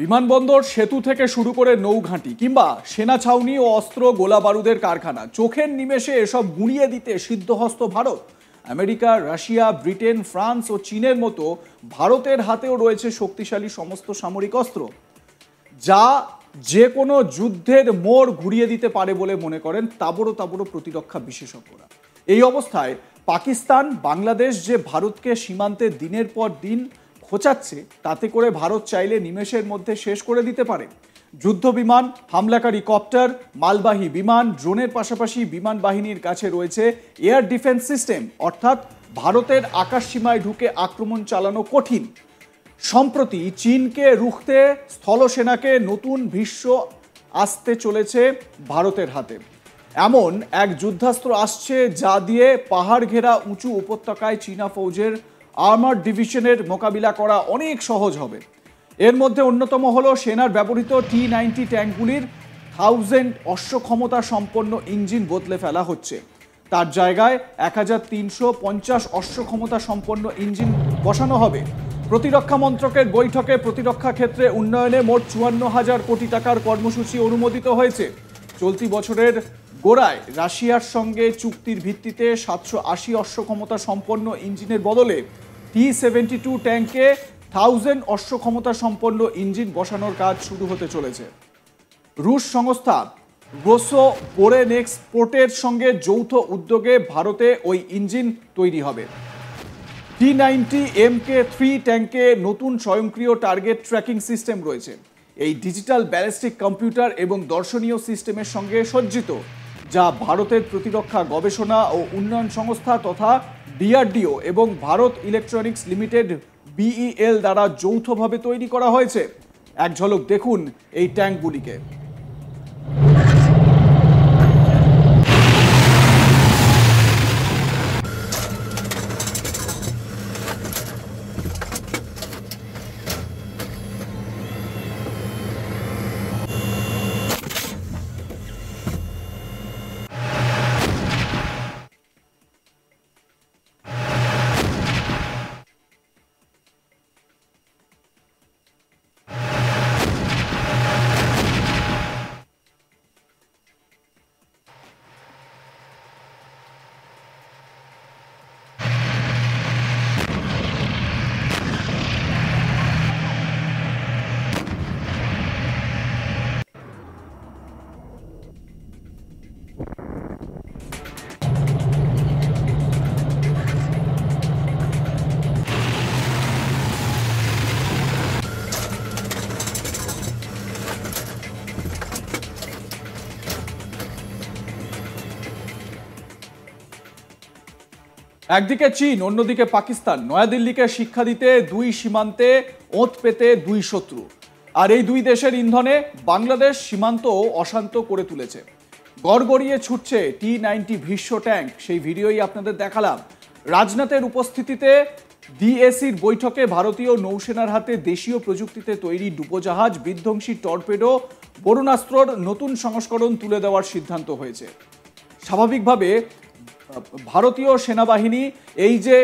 বিমানবন্দর, সেতু থেকে শুরু করে নৌঘাঁটি কিংবা সেনা ছাউনি ও অস্ত্র গোলা বারুদের কারখানা, চোখের নিমেষে এসব গুঁড়িয়ে দিতে সিদ্ধহস্ত Bharat. America, Russia, Britain, France ও চীনের মতো ভারতের হাতেও রয়েছে শক্তিশালী সমস্ত সামরিক অস্ত্র, যা যে কোনো যুদ্ধের মোড় ঘুরিয়ে দিতে পারে বলে মনে করেন তাবড়ো তাবড়ো প্রতিরক্ষা বিশেষজ্ঞরা। এই অবস্থায় পাকিস্তান, বাংলাদেশ যে ভারতকে সীমান্তে দিনের পর দিন খোঁচাচ্ছে, তাতে করে ভারত চাইলে নিমেষের মধ্যে শেষ করে দিতে পারে। যুদ্ধ বিমান, হামলাকারী কপ্টার, মালবাহী বিমান, ড্রোনের পাশাপাশি বিমান বাহিনীর কাছে রয়েছে এয়ার ডিফেন্স সিস্টেম, অর্থাৎ ভারতের আকাশ সীমায় ঢুকে আক্রমণ চালানো কঠিন। সম্প্রতি চীনকে রুখতে স্থলসেনাকে নতুন ভীষ্ম আসতে চলেছে ভারতের হাতে। এমন এক যুদ্ধাস্ত্র আসছে যা দিয়ে পাহাড় ঘেরা উঁচু উপত্যকায় চীনা ফৌজের আর্মার্ড ডিভিশনের মোকাবিলা করা অনেক সহজ হবে। এর মধ্যে অন্যতম হলো সেনার ব্যবহৃত T-90 ট্যাঙ্কগুলির 1000 অশ্ব ক্ষমতা সম্পন্ন ইঞ্জিন বদলে ফেলা হচ্ছে। তার জায়গায় 1350 অশ্ব ক্ষমতা সম্পন্ন ইঞ্জিন বসানো হবে। প্রতিরক্ষা মন্ত্রকের বৈঠকে প্রতিরক্ষা ক্ষেত্রে উন্নয়নে মোট 54,000 কোটি টাকার কর্মসূচি অনুমোদিত হয়েছে। চলতি বছরের গোড়ায় রাশিয়ার সঙ্গে চুক্তির ভিত্তিতে 780 অশ্ব ক্ষমতা সম্পন্ন ইঞ্জিনের বদলে T-72 ট্যাঙ্কে 1000 অশ্ব ক্ষমতা সম্পন্ন ইঞ্জিন বসানোর কাজ শুরু হতে চলেছে। রুশ সংস্থা রোসোবোরেনেক্সপোর্টের সঙ্গে যৌথ উদ্যোগে ভারতে ওই ইঞ্জিন তৈরি হবে। T-90 Mk3 ট্যাঙ্কে নতুন স্বয়ংক্রিয় টার্গেট ট্র্যাকিং সিস্টেম রয়েছে। এই ডিজিটাল ব্যালিস্টিক কম্পিউটার এবং দর্শনীয় সিস্টেমের সঙ্গে সজ্জিত, যা ভারতের প্রতিরক্ষা গবেষণা ও উন্নয়ন সংস্থা তথা DRDO এবং ভারত ইলেকট্রনিক্স লিমিটেড BEL দ্বারা যৌথভাবে তৈরি করা হয়েছে। এক ঝলক দেখুন এই ট্যাঙ্কগুলিকে। একদিকে চীন, অন্যদিকে পাকিস্তান নয়াদিল্লিকে শিক্ষা দিতে দুই সীমান্তে ওঁত পেতে দুই শত্রু। আর এই দুই দেশের ইন্ধনে বাংলাদেশ সীমান্ত অশান্ত করে তুলেছে। গড়গড়িয়ে ছুটছে T-90 ভীষ্ম ট্যাঙ্ক, সেই ভিডিওই আপনাদের দেখালাম। রাজনাথের উপস্থিতিতে DACর বৈঠকে ভারতীয় নৌসেনার হাতে দেশীয় প্রযুক্তিতে তৈরি ডুবোজাহাজ, বিধ্বংসী টর্পেডো, বরুণাস্ত্রর নতুন সংস্করণ তুলে দেওয়ার সিদ্ধান্ত হয়েছে। স্বাভাবিকভাবে ভারতীয় সেনাবাহিনী এই যে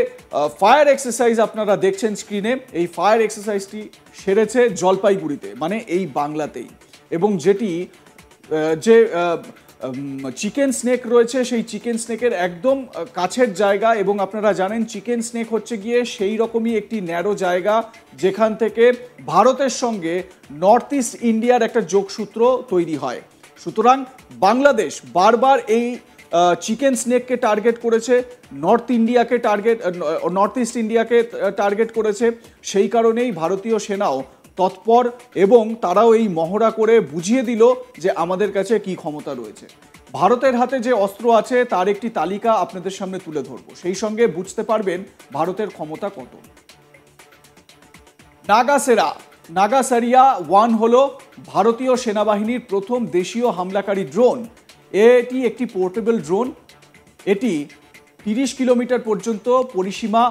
ফায়ার এক্সারসাইজ আপনারা দেখছেন স্ক্রিনে, এই ফায়ার এক্সারসাইজটি সেরেছে জলপাইগুড়িতে, মানে এই বাংলাতেই। এবং যেটি যে চিকেন স্নেক রয়েছে, সেই চিকেন স্নেকের একদম কাছের জায়গা। এবং আপনারা জানেন চিকেন স্নেক হচ্ছে গিয়ে সেই রকমই একটি ন্যারো জায়গা, যেখান থেকে ভারতের সঙ্গে নর্থ ইস্ট ইন্ডিয়ার একটা যোগসূত্র তৈরি হয়। সুতরাং বাংলাদেশ বারবার এই চিকেন স্নেককে টার্গেট করেছে, নর্থ ইস্ট ইন্ডিয়াকে টার্গেট করেছে। সেই কারণেই ভারতীয় সেনাও তৎপর এবং তারাও এই মহড়া করে বুঝিয়ে দিল যে আমাদের কাছে কি ক্ষমতা রয়েছে। ভারতের হাতে যে অস্ত্র আছে তার একটি তালিকা আপনাদের সামনে তুলে ধরবো, সেই সঙ্গে বুঝতে পারবেন ভারতের ক্ষমতা কত। নাগাসারিয়া 1 হলো ভারতীয় সেনাবাহিনীর প্রথম দেশীয় হামলাকারী ড্রোন। এটি একটি পোর্টেবল ড্রোন। এটি 30 কিলোমিটার পর্যন্ত পরিসীমা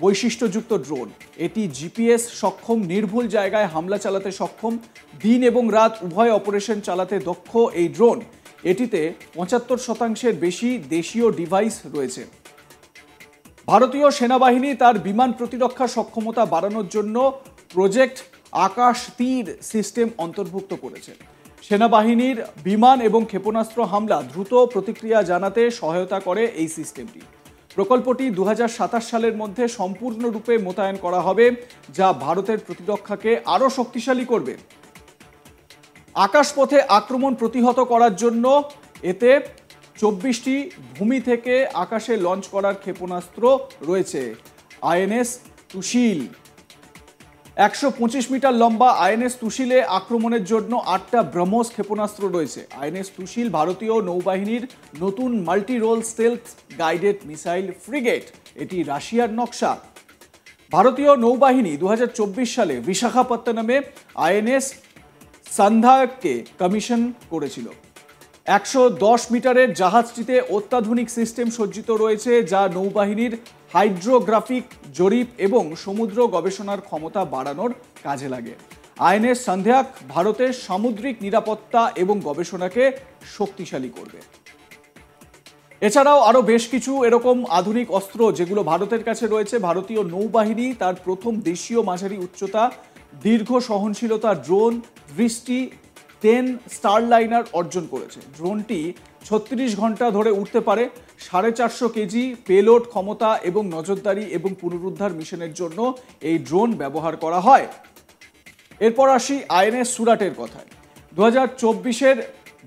বৈশিষ্ট্যযুক্ত ড্রোন। এটি GPS সক্ষম, নির্ভুল জায়গায় হামলা চালাতে সক্ষম, দিন এবং রাত উভয় অপারেশন চালাতে দক্ষ এই ড্রোন। এটিতে 75% বেশি দেশীয় ডিভাইস রয়েছে। ভারতীয় সেনাবাহিনী তার বিমান প্রতিরক্ষা সক্ষমতা বাড়ানোর জন্য প্রজেক্ট আকাশ তীর সিস্টেম অন্তর্ভুক্ত করেছে। সেনাবাহিনীর বিমান এবং ক্ষেপণাস্ত্র হামলা দ্রুত প্রতিক্রিয়া জানাতে সহায়তা করে এই সিস্টেমটি। প্রকল্পটি 2027 সালের মধ্যে সম্পূর্ণরূপে মোতায়েন করা হবে, যা ভারতের প্রতিরক্ষাকে আরও শক্তিশালী করবে। আকাশপথে আক্রমণ প্রতিহত করার জন্য এতে 24টি ভূমি থেকে আকাশে লঞ্চ করার ক্ষেপণাস্ত্র রয়েছে। আইএনএস তুশিল 125 মিটার লম্বা আইএনএস তুশিলে আক্রমণের জন্য 8টা ব্রহ্মস ক্ষেপণাস্ত্র রয়েছে। আইএনএস তুশিল ভারতীয় নৌবাহিনীর নতুন multi role stealth guided missile frigate. এটি রাশিয়ার নকশা। ভারতীয় নৌবাহিনী 2024 সালে বিশাখাপত্তনমে আইএনএস সান্ধ্যায়ককে কমিশন করেছিল। 110 মিটারের জাহাজটিতে অত্যাধুনিক সিস্টেম সজ্জিত রয়েছে, যা নৌবাহিনীর হাইড্রোগ্রাফিক জরিপ এবং সমুদ্র গবেষণার ক্ষমতা বাড়ানোর কাজে লাগে। আইএনএস সান্ধ্যায়ক ভারতের সামুদ্রিক নিরাপত্তা এবং গবেষণাকে শক্তিশালী করবে। এছাড়াও আরও বেশ কিছু এরকম আধুনিক অস্ত্র যেগুলো ভারতের কাছে রয়েছে। ভারতীয় নৌবাহিনী তার প্রথম দেশীয় মাঝারি উচ্চতা দীর্ঘ সহনশীলতা ড্রোন দৃষ্টি 10 স্টারলাইনার অর্জন করেছে। ড্রোনটি 36 ঘন্টা ধরে উঠতে পারে। 450 কেজি পেলোড ক্ষমতা এবং নজরদারি এবং পুনরুদ্ধার মিশনের জন্য এই ড্রোন ব্যবহার করা হয়। এরপর আসি আইএনএস সুরাটের কথায়। 2024-এর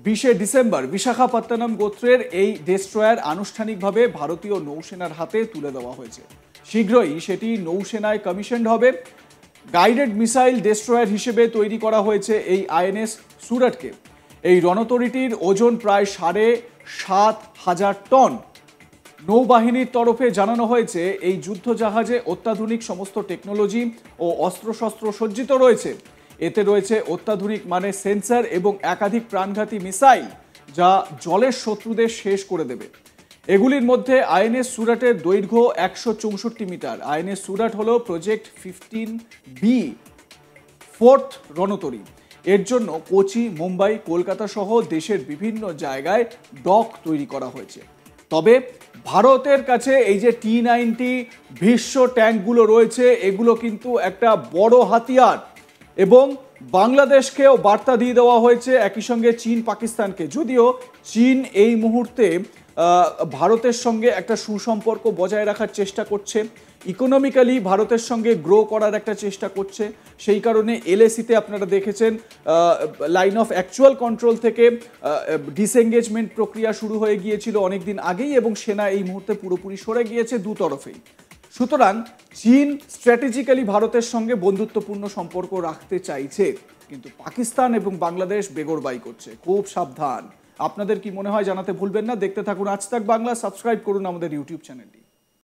20শে ডিসেম্বর বিশাখাপত্তনম গোত্রের এই ডেস্ট্রয়ার আনুষ্ঠানিকভাবে ভারতীয় নৌসেনার হাতে তুলে দেওয়া হয়েছে। শীঘ্রই সেটি নৌসেনায় কমিশনড হবে। গাইডেড মিসাইল ডেস্ট্রয়ার হিসেবে তৈরি করা হয়েছে এই আইএনএস সুরাটকে। এই রণতরীটির ওজন প্রায় 7,500 টন। নৌবাহিনীর তরফে জানানো হয়েছে এই যুদ্ধজাহাজে অত্যাধুনিক সমস্ত টেকনোলজি ও অস্ত্রশস্ত্র সজ্জিত রয়েছে। এতে রয়েছে অত্যাধুনিক মানের সেন্সর এবং একাধিক প্রাণঘাতী মিসাইল, যা জলের শত্রুদের শেষ করে দেবে। এগুলির মধ্যে আইএনএস সুরাটের দৈর্ঘ্য 164 মিটার। আইএনএস সুরাট হল প্রজেক্ট 15B ফোর্থ রণতরী। এর জন্য কোচি, মুম্বাই, কলকাতা সহ দেশের বিভিন্ন জায়গায় ডক তৈরি করা হয়েছে। তবে ভারতের কাছে এই যে T-90 ভীষ্ম ট্যাঙ্কগুলো রয়েছে, এগুলো কিন্তু একটা বড় হাতিয়ার এবং বাংলাদেশকেও বার্তা দিয়ে দেওয়া হয়েছে, একই সঙ্গে চীন পাকিস্তানকে। যদিও চীন এই মুহূর্তে ভারতের সঙ্গে একটা সুসম্পর্ক বজায় রাখার চেষ্টা করছে, ইকোনমিক্যালি ভারতের সঙ্গে গ্রো করার একটা চেষ্টা করছে। সেই কারণে এলএসিতে আপনারা দেখেছেন লাইন অফ অ্যাকচুয়াল কন্ট্রোল থেকে ডিসএঙ্গেজমেন্ট প্রক্রিয়া শুরু হয়ে গিয়েছিল অনেক দিন আগেই এবং সেনা এই মুহূর্তে পুরোপুরি সরে গিয়েছে দুতরফেই। সুতরাং চীন স্ট্র্যাটেজিক্যালি ভারতের সঙ্গে বন্ধুত্বপূর্ণ সম্পর্ক রাখতে চাইছে, কিন্তু পাকিস্তান এবং বাংলাদেশ বেগরবাই করছে। খুব সাবধান। আপনাদের কি মনে হয় জানাতে ভুলবেন না। দেখতে থাকুন আজ তাক বাংলা, সাবস্ক্রাইব করুন আমাদের ইউটিউব চ্যানেলটি।